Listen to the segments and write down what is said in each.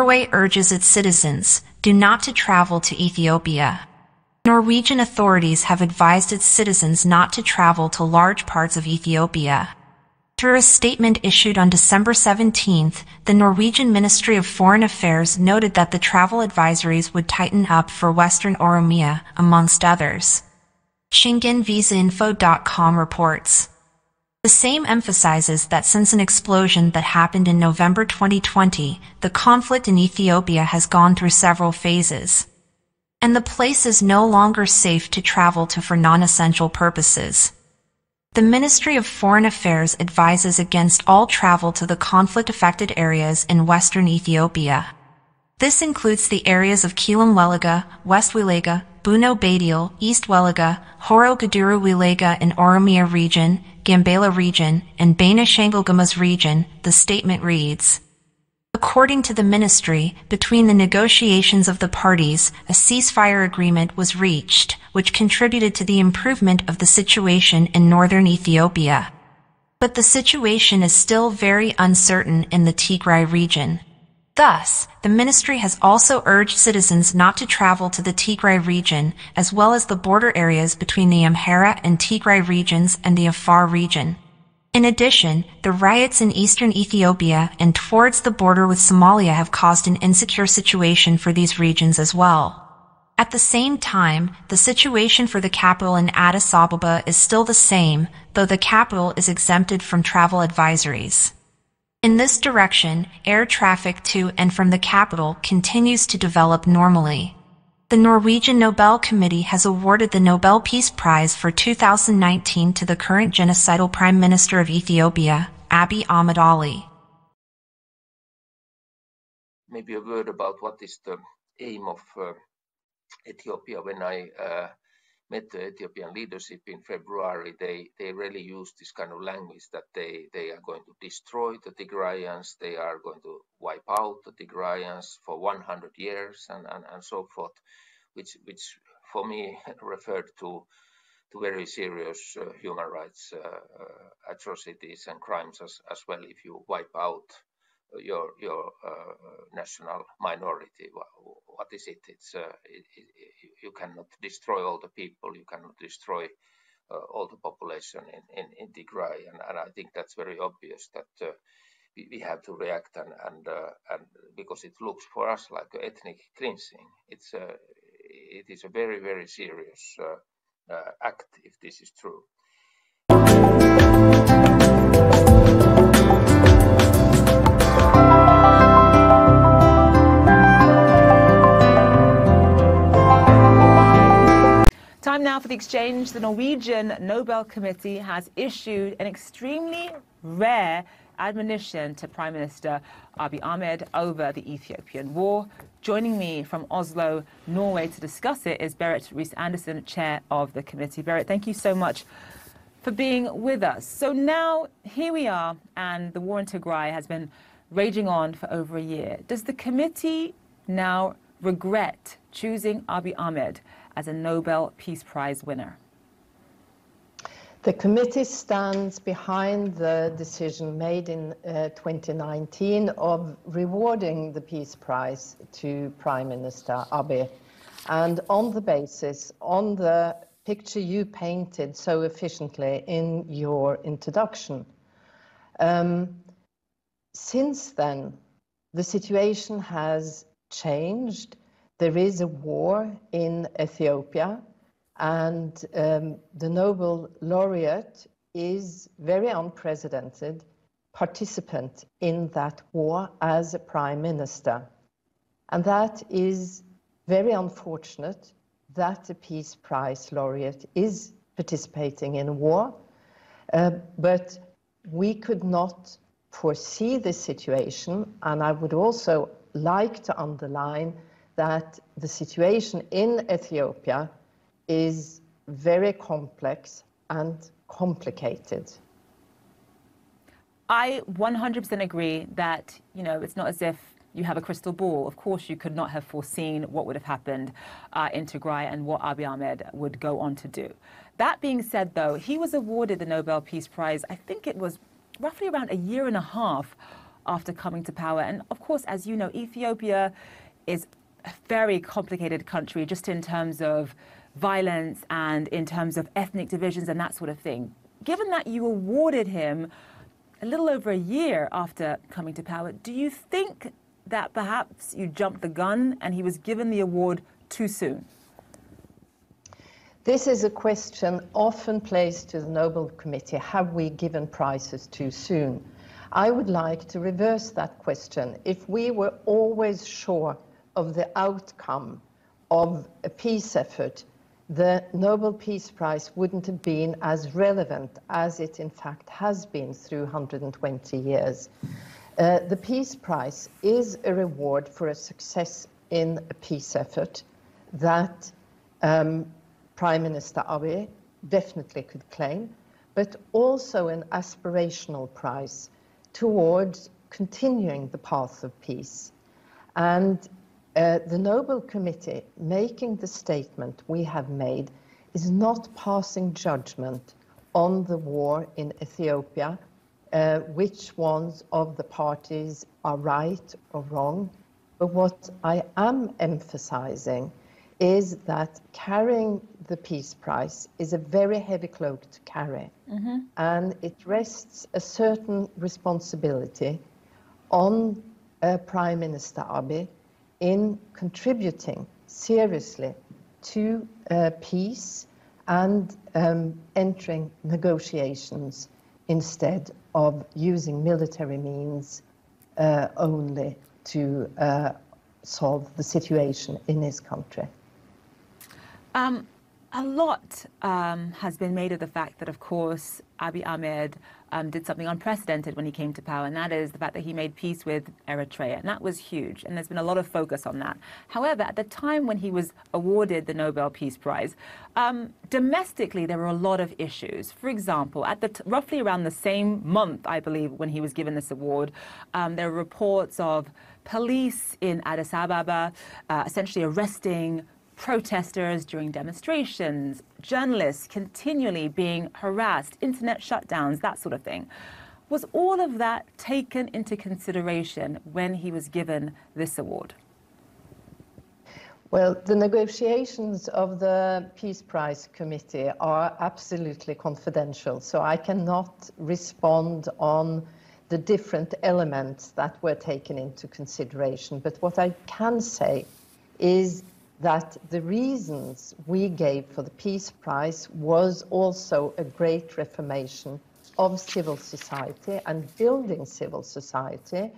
Norway urges its citizens, do not to travel to Ethiopia. Norwegian authorities have advised its citizens not to travel to large parts of Ethiopia. Through a statement issued on December 17, the Norwegian Ministry of Foreign Affairs noted that the travel advisories would tighten up for Western Oromia, amongst others. Schengenvisainfo.com reports. The same emphasizes that since an explosion that happened in November 2020, the conflict in Ethiopia has gone through several phases. And the place is no longer safe to travel to for non-essential purposes. The Ministry of Foreign Affairs advises against all travel to the conflict-affected areas in western Ethiopia. This includes the areas of Kelam Welega, West Welega, Buno Bedele, East Welega, Horo Guduru Welega in Oromia Region, Gambella Region, and Benishangul-Gumuz Region, the statement reads. According to the ministry, between the negotiations of the parties, a ceasefire agreement was reached, which contributed to the improvement of the situation in northern Ethiopia. But the situation is still very uncertain in the Tigray region. Thus, the ministry has also urged citizens not to travel to the Tigray region, as well as the border areas between the Amhara and Tigray regions and the Afar region. In addition, the riots in eastern Ethiopia and towards the border with Somalia have caused an insecure situation for these regions as well. At the same time, the situation for the capital in Addis Ababa is still the same, though the capital is exempted from travel advisories. In this direction, air traffic to and from the capital continues to develop normally. The Norwegian Nobel Committee has awarded the Nobel Peace Prize for 2019 to the current genocidal Prime Minister of Ethiopia, Abiy Ahmed Ali. Maybe a word about what is the aim of Ethiopia. When I met the Ethiopian leadership in February, they really used this kind of language that they are going to destroy the Tigrayans, they are going to wipe out the Tigrayans for 100 years and so forth, which for me referred to very serious human rights atrocities and crimes as well. If you wipe out your national minority, what is it? You cannot destroy all the people, you cannot destroy all the population in Tigray, and I think that's very obvious that we have to react and because it looks for us like ethnic cleansing. It is a very, very serious act if this is true. Time now for the exchange. The Norwegian Nobel Committee has issued an extremely rare admonition to Prime Minister Abiy Ahmed over the Ethiopian war. Joining me from Oslo, Norway to discuss it is Berit Reiss-Andersen, chair of the committee. Berit, thank you so much for being with us. So now here we are, and the war in Tigray has been raging on for over a year. Does the committee now regret choosing Abiy Ahmed as a Nobel Peace Prize winner? The committee stands behind the decision made in 2019 of rewarding the Peace Prize to Prime Minister Abiy, and on the basis, on the picture you painted so efficiently in your introduction. Since then, the situation has changed. There is a war in Ethiopia, and the Nobel laureate is very unprecedented participant in that war as a prime minister. And that is very unfortunate that the Peace Prize laureate is participating in a war, but we could not foresee this situation, and I would also like to underline that the situation in Ethiopia is very complex and complicated. I 100% agree that, it's not as if you have a crystal ball. Of course, you could not have foreseen what would have happened in Tigray and what Abiy Ahmed would go on to do. That being said, though, he was awarded the Nobel Peace Prize, I think it was roughly around a year and a half after coming to power. And of course, as you know, Ethiopia is a very complicated country just in terms of violence and in terms of ethnic divisions and that sort of thing. Given that you awarded him a little over a year after coming to power, do you think that perhaps you jumped the gun and he was given the award too soon? This is a question often placed to the Nobel Committee: have we given prizes too soon? I would like to reverse that question. If we were always sure of the outcome of a peace effort, the Nobel Peace Prize wouldn't have been as relevant as it in fact has been through 120 years. The Peace Prize is a reward for a success in a peace effort that Prime Minister Abiy definitely could claim, but also an aspirational prize towards continuing the path of peace. And the Nobel Committee making the statement we have made is not passing judgment on the war in Ethiopia, which ones of the parties are right or wrong. But what I am emphasizing is that carrying the Peace Prize is a very heavy cloak to carry. And it rests a certain responsibility on Prime Minister Abiy in contributing seriously to peace and entering negotiations instead of using military means only to solve the situation in his country. A lot has been made of the fact that, of course, Abiy Ahmed did something unprecedented when he came to power, and that is the fact that he made peace with Eritrea, and that was huge, and there's been a lot of focus on that. However, at the time when he was awarded the Nobel Peace Prize, domestically there were a lot of issues. For example, at roughly around the same month, I believe, when he was given this award, there were reports of police in Addis Ababa essentially arresting protesters during demonstrations, journalists continually being harassed, internet shutdowns, that sort of thing. Was all of that taken into consideration when he was given this award? Well, the negotiations of the Peace Prize Committee are absolutely confidential, so I cannot respond on the different elements that were taken into consideration. But what I can say is that the reasons we gave for the Peace Prize was also a great reformation of civil society and building civil society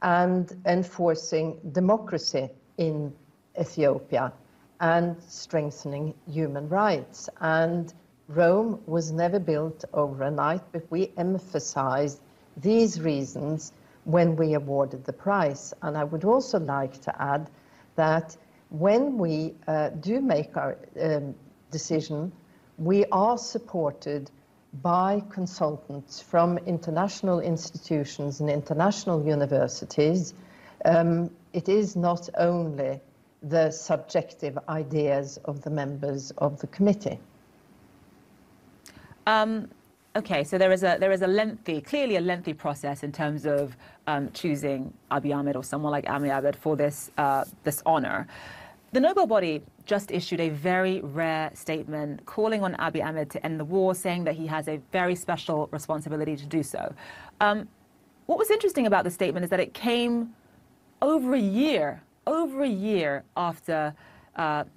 and enforcing democracy in Ethiopia and strengthening human rights. And Rome was never built overnight, but we emphasized these reasons when we awarded the prize. And I would also like to add that when we do make our decision, we are supported by consultants from international institutions and international universities. It is not only the subjective ideas of the members of the committee. Okay, so there is a lengthy, clearly a lengthy process in terms of choosing Abiy Ahmed or someone like Abiy Ahmed for this this honor. The Nobel body just issued a very rare statement calling on Abiy Ahmed to end the war, saying that he has a very special responsibility to do so. What was interesting about the statement is that it came over a year after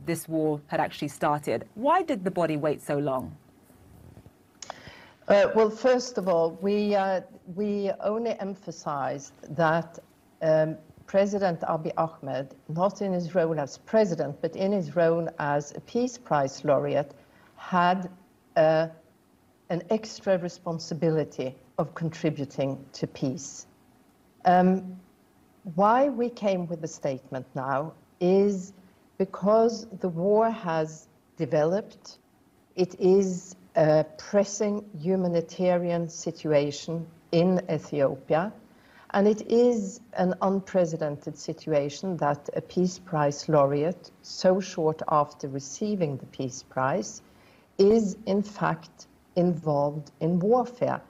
this war had actually started. Why did the body wait so long? Well, first of all, we only emphasized that President Abiy Ahmed, not in his role as president, but in his role as a Peace Prize laureate, had an extra responsibility of contributing to peace. Why we came with the statement now is because the war has developed. It is a pressing humanitarian situation in Ethiopia. And it is an unprecedented situation that a Peace Prize laureate, so short after receiving the Peace Prize, is in fact involved in warfare.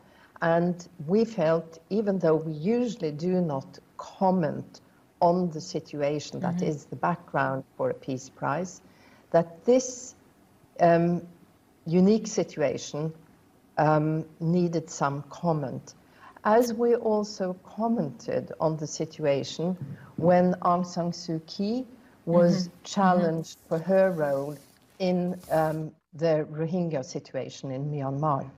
And we felt, even though we usually do not comment on the situation that is the background for a peace prize, that this unique situation needed some comment. As we also commented on the situation when Aung San Suu Kyi was challenged for her role in the Rohingya situation in Myanmar.